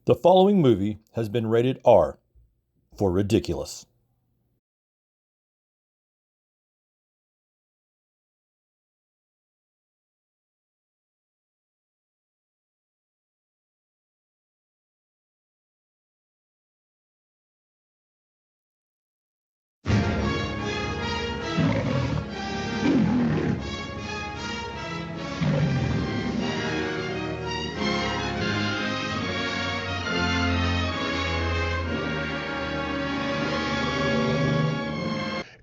The following movie has been rated R for ridiculous.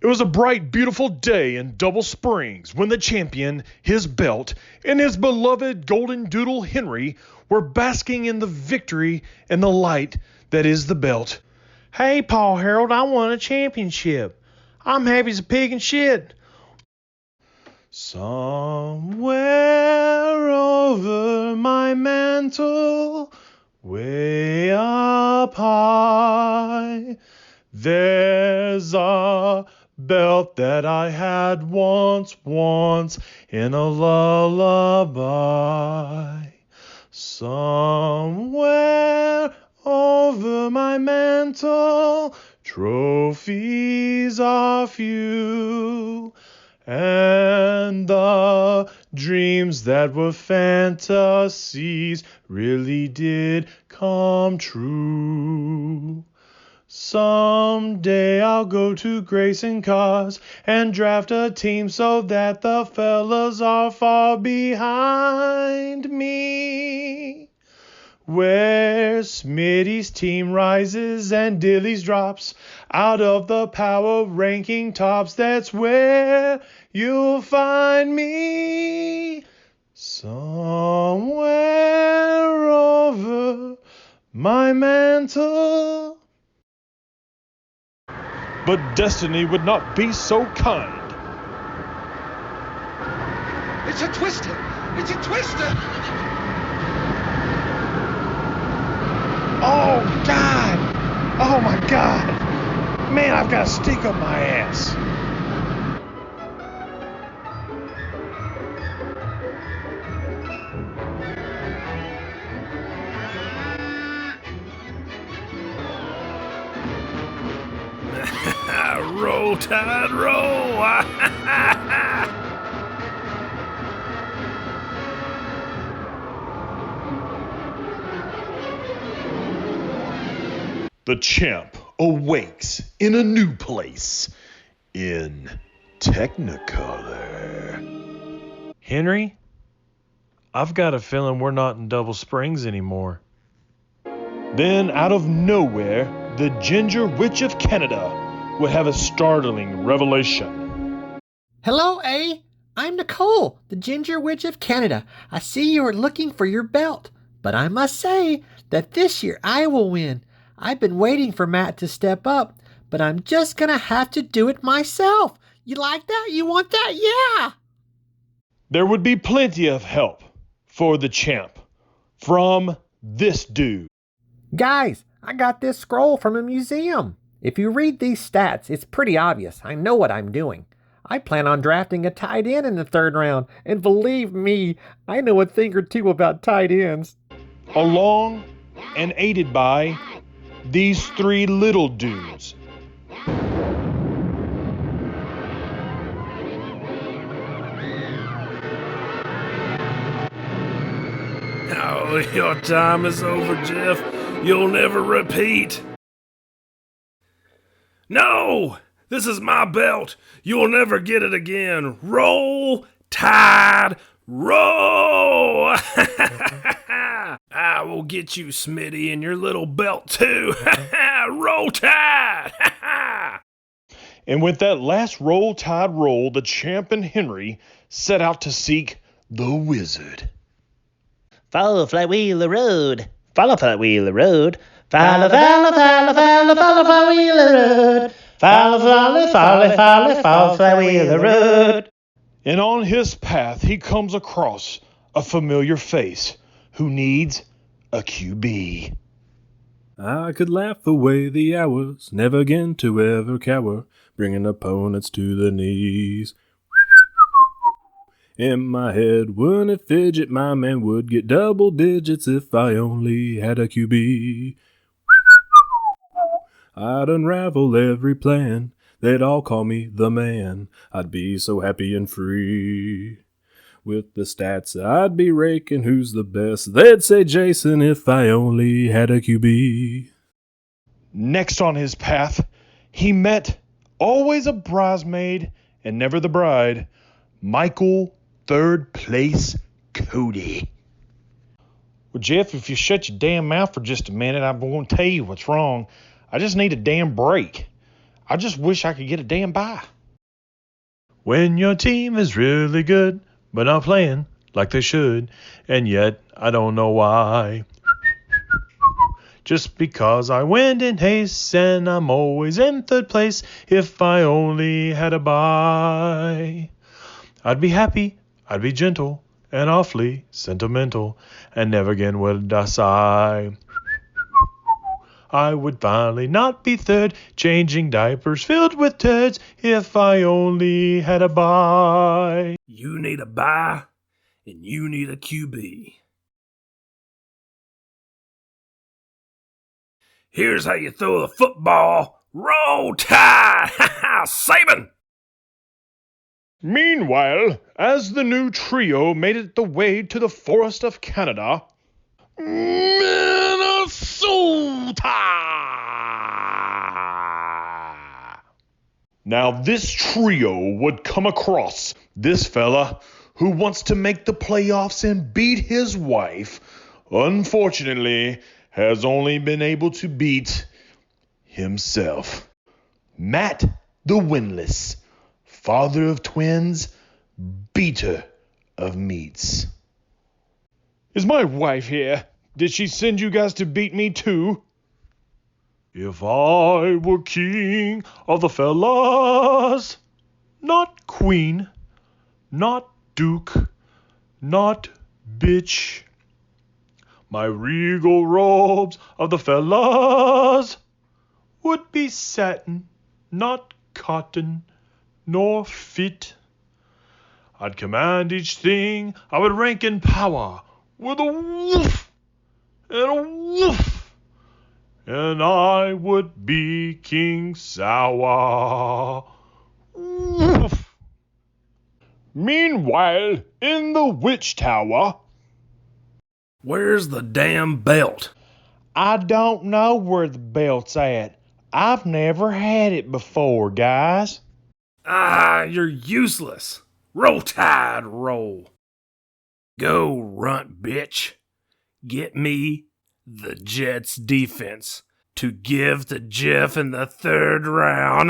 It was a bright, beautiful day in Double Springs when the champion, his belt, and his beloved Golden Doodle Henry were basking in the victory and the light that is the belt. Hey, Paul Harold, I won a championship. I'm happy as a pig and shit. Somewhere over my mantle, way up high, there's a belt that I had once in a lullaby. Somewhere over my mantle, trophies are few, and the dreams that were fantasies really did come true. Someday I'll go to Grayson Cars and draft a team so that the fellas are far behind me. Where Smitty's team rises and Dilly's drops out of the power ranking tops, that's where you'll find me. Somewhere over my mantle. But destiny would not be so kind. It's a twister! It's a twister! Oh, God! Oh, my God! Man, I've got a stick up my ass. Roll, Tide, roll! The champ awakes in a new place in Technicolor. Henry, I've got a feeling we're not in Double Springs anymore. Then, out of nowhere, the Ginger Witch of Canada would have a startling revelation. Hello, A. I'm Nicole, the Ginger Witch of Canada. I see you are looking for your belt, but I must say that this year I will win. I've been waiting for Matt to step up, but I'm just gonna have to do it myself. You like that? You want that? Yeah! There would be plenty of help for the champ from this dude. Guys, I got this scroll from a museum. If you read these stats, it's pretty obvious. I know what I'm doing. I plan on drafting a tight end in the third round, and believe me, I know a thing or two about tight ends. Along and aided by these three little dudes. Oh, your time is over, Jeff. You'll never repeat. No! This is my belt. You'll never get it again. Roll, Tide, roll! I will get you, Smitty, and your little belt, too. Roll Tide! And with that last Roll Tide roll, the champ and Henry set out to seek the wizard. Follow Flywheeler Road. Follow Flywheeler Road. Follow Flywheeler Road. Follow Flywheeler Road. And on his path, he comes across a familiar face who needs a QB. I could laugh away the hours, never again to ever cower, bringing opponents to the knees. In my head, when it fidget, my man would get double digits if I only had a QB. I'd unravel every plan. They'd all call me the man. I'd be so happy and free. With the stats, I'd be raking who's the best. They'd say Jason if I only had a QB. Next on his path, he met, always a bridesmaid and never the bride, Michael Third Place Cody. Well, Jeff, if you shut your damn mouth for just a minute, I'm going to tell you what's wrong. I just need a damn break. I just wish I could get a damn bye. When your team is really good, but not playing like they should, and yet I don't know why. Just because I went in haste and I'm always in third place. If I only had a bye, I'd be happy, I'd be gentle, and awfully sentimental, and never again would I sigh. I would finally not be third, changing diapers filled with turds, if I only had a bye. You need a bye, and you need a QB. Here's how you throw the football. Roll Tide! Ha ha! Saban! Meanwhile, as the new trio made it the way to the forest of Canada, Minnesota! Now this trio would come across this fella who wants to make the playoffs and beat his wife. Unfortunately, has only been able to beat himself. Matt the Winless, father of twins, beater of meats. Is my wife here? Did she send you guys to beat me too? If I were king of the fellas, not queen, not duke, not bitch, my regal robes of the fellas would be satin, not cotton, nor fit. I'd command each thing, I would rank in power with a woof and a woof, and I would be King Sour. Woof. Meanwhile, in the witch tower, Where's the damn belt? I don't know where the belt's at. I've never had it before, guys. Ah, you're useless. Roll Tide, roll. Go, runt bitch. Get me the Jets defense to give to Jeff in the third round.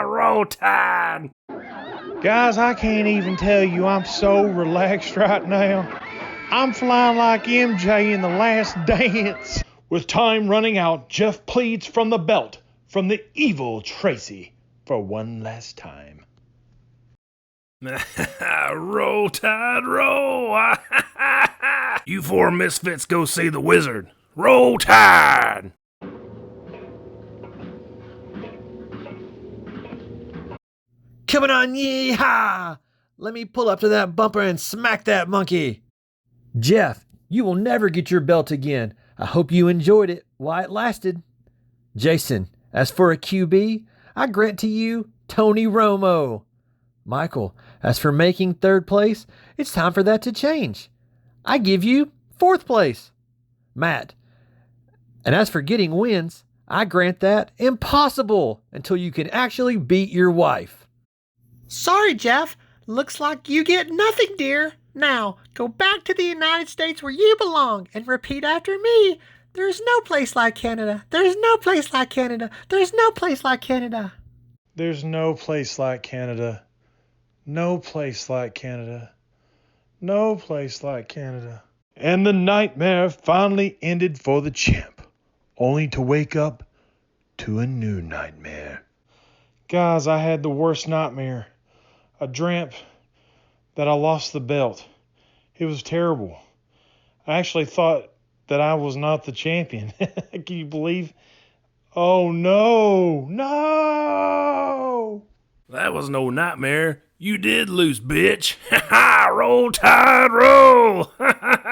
Roll Tide. Guys, I can't even tell you I'm so relaxed right now. I'm flying like MJ in The Last Dance. with time running out, Jeff pleads from the belt from the evil Tracy for one last time. Roll Tide, roll. You four misfits go see the wizard. Roll Tide. Coming on, yee-haw! Let me pull up to that bumper and smack that monkey. Jeff, you will never get your belt again. I hope you enjoyed it while it lasted. Jason, as for a QB, I grant to you Tony Romo. Michael, as for making third place, it's time for that to change. I give you fourth place. Matt, and as for getting wins, I grant that impossible until you can actually beat your wife. Sorry, Jeff. Looks like you get nothing, dear. Now, go back to the United States where you belong and repeat after me. There's no place like Canada. There's no place like Canada. There's no place like Canada. There's no place like Canada. No place like Canada. No place like Canada. And the nightmare finally ended for the champ, only to wake up to a new nightmare. Guys, I had the worst nightmare. I dreamt that I lost the belt. It was terrible. I actually thought that I was not the champion. Can you believe? Oh no, no! That was no nightmare. You did lose, bitch. Ha ha! Roll Tide, roll! Ha ha!